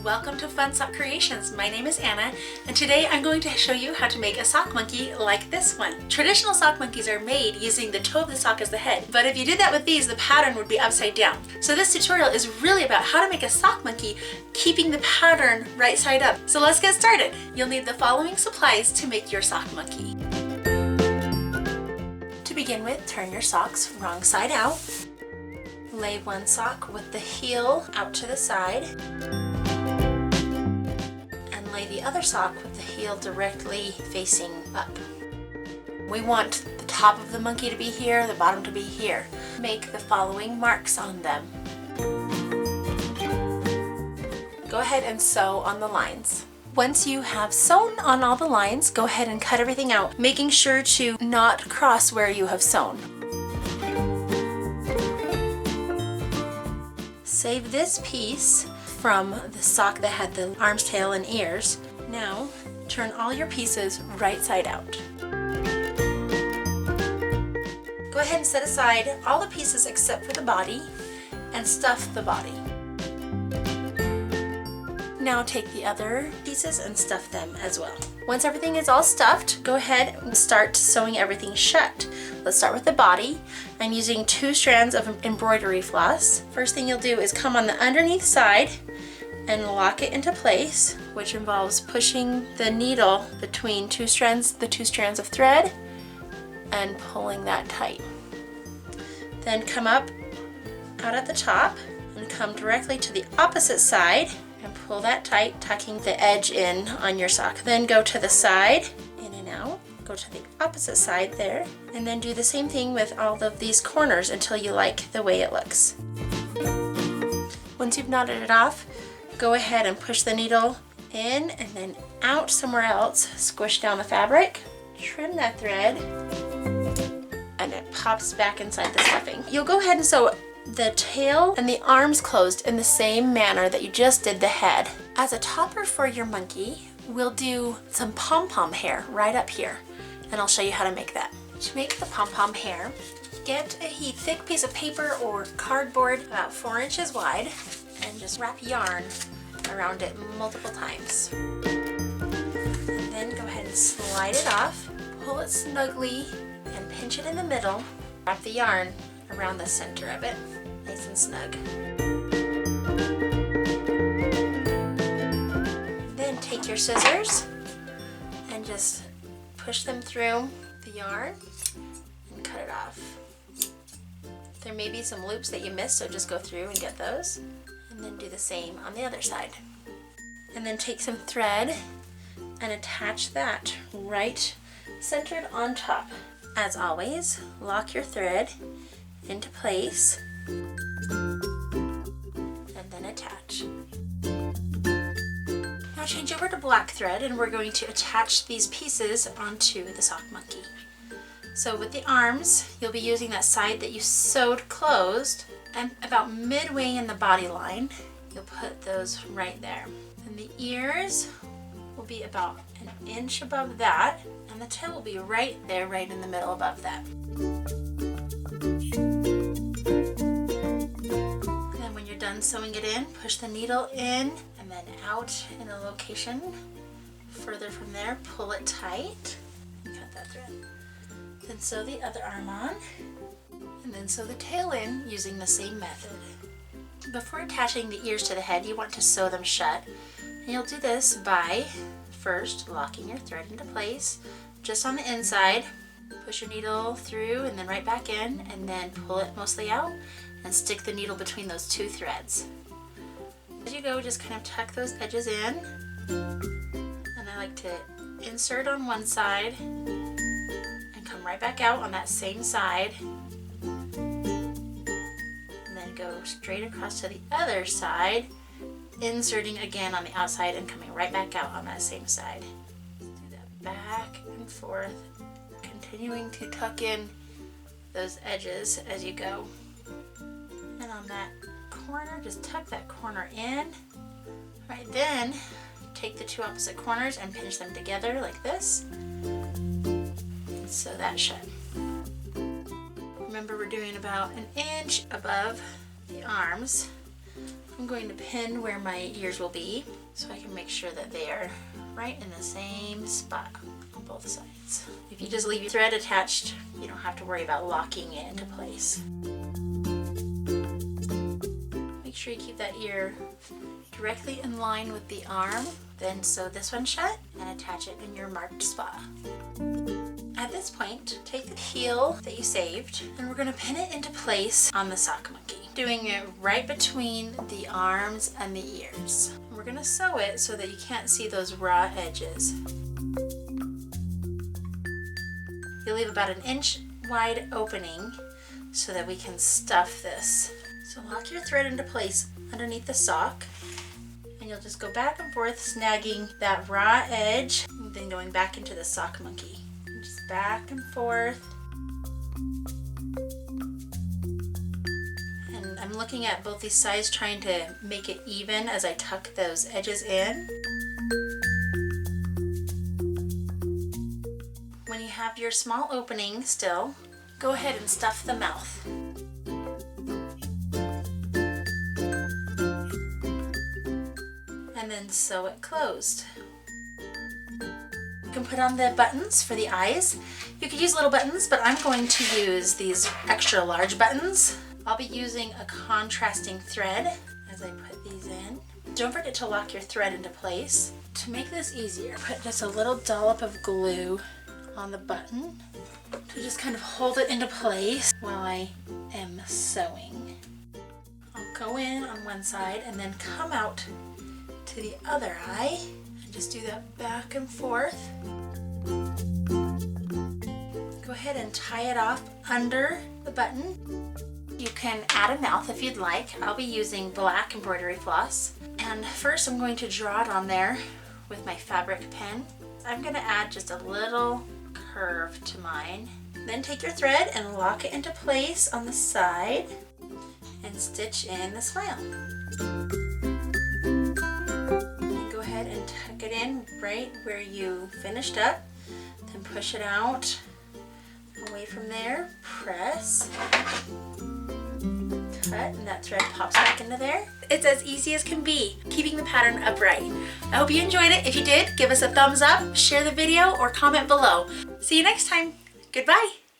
Welcome to Fun Sock Creations. My name is Anna, and today I'm going to show you how to make a sock monkey like this one. Traditional sock monkeys are made using the toe of the sock as the head, but if you did that with these, the pattern would be upside down. So this tutorial is really about how to make a sock monkey keeping the pattern right side up. So let's get started. You'll need the following supplies to make your sock monkey. To begin with, turn your socks wrong side out. Lay one sock with the heel out to the side. And lay the other sock with the heel directly facing up. We want the top of the monkey to be here, the bottom to be here. Make the following marks on them. Go ahead and sew on the lines. Once you have sewn on all the lines, go ahead and cut everything out, making sure to not cross where you have sewn. Save this piece from the sock that had the arms, tail, and ears. Now, turn all your pieces right side out. Go ahead and set aside all the pieces except for the body and stuff the body. Now take the other pieces and stuff them as well. Once everything is all stuffed, go ahead and start sewing everything shut. Let's start with the body. I'm using 2 strands of embroidery floss. First thing you'll do is come on the underneath side and lock it into place, which involves pushing the needle between the two strands of thread and pulling that tight. Then come up out at the top and come directly to the opposite side and pull that tight, tucking the edge in on your sock. Then go to the side, in and out, go to the opposite side there, and then do the same thing with all of these corners until you like the way it looks. Once you've knotted it off, go ahead and push the needle in and then out somewhere else, squish down the fabric, trim that thread, and it pops back inside the stuffing. You'll go ahead and sew the tail and the arms closed in the same manner that you just did the head. As a topper for your monkey, we'll do some pom-pom hair right up here, and I'll show you how to make that. To make the pom-pom hair, get a thick piece of paper or cardboard about 4 inches wide and just wrap yarn around it multiple times. And then go ahead and slide it off, pull it snugly and pinch it in the middle. Wrap the yarn around the center of it, nice and snug. Then take your scissors and just push them through the yarn and cut it off. There may be some loops that you missed, so just go through and get those. And then do the same on the other side. And then take some thread and attach that right centered on top. As always, lock your thread into place and then attach. Now change over to black thread and we're going to attach these pieces onto the sock monkey. So with the arms, you'll be using that side that you sewed closed, and about midway in the body line, you'll put those right there. And the ears will be about 1 inch above that, and the tail will be right there, right in the middle above that. And then when you're done sewing it in, push the needle in and then out in a location further from there, pull it tight and cut that thread. Then sew the other arm on, and then sew the tail in using the same method. Before attaching the ears to the head, you want to sew them shut. And you'll do this by first locking your thread into place just on the inside. Push your needle through and then right back in, and then pull it mostly out and stick the needle between those 2 threads. As you go, just kind of tuck those edges in. And I like to insert on one side and come right back out on that same side. And then go straight across to the other side, inserting again on the outside and coming right back out on that same side. Do that back and forth, continuing to tuck in those edges as you go. And on that corner, just tuck that corner in. Right, then take the 2 opposite corners and pinch them together like this. And sew that shut. Remember, we're doing about 1 inch above the arms. I'm going to pin where my ears will be so I can make sure that they are right in the same spot on both sides. If you just leave your thread attached, you don't have to worry about locking it into place. Make sure you keep that ear directly in line with the arm. Then sew this one shut and attach it in your marked spot. At this point, take the heel that you saved and we're going to pin it into place on the sock monkey, doing it right between the arms and the ears. We're going to sew it so that you can't see those raw edges. You'll leave about an inch wide opening so that we can stuff this. So lock your thread into place underneath the sock and you'll just go back and forth snagging that raw edge and then going back into the sock monkey. Just back and forth. And I'm looking at both these sides trying to make it even as I tuck those edges in. When you have your small opening still, go ahead and stuff the mouth. And then sew it closed. You can put on the buttons for the eyes. You could use little buttons, but I'm going to use these extra large buttons. I'll be using a contrasting thread as I put these in. Don't forget to lock your thread into place. To make this easier, put just a little dollop of glue on the button to just kind of hold it into place while I am sewing. I'll go in on one side and then come out to the other eye and just do that back and forth. Go ahead and tie it off under the button. You can add a mouth if you'd like. I'll be using black embroidery floss. And first I'm going to draw it on there with my fabric pen. I'm going to add just a little curve to mine. Then take your thread and lock it into place on the side and stitch in the smile. And go ahead and tuck it in right where you finished up. Then push it out away from there. Press. Cut, and that thread pops back into there. It's as easy as can be, keeping the pattern upright. I hope you enjoyed it. If you did, give us a thumbs up, share the video, or comment below. See you next time. Goodbye.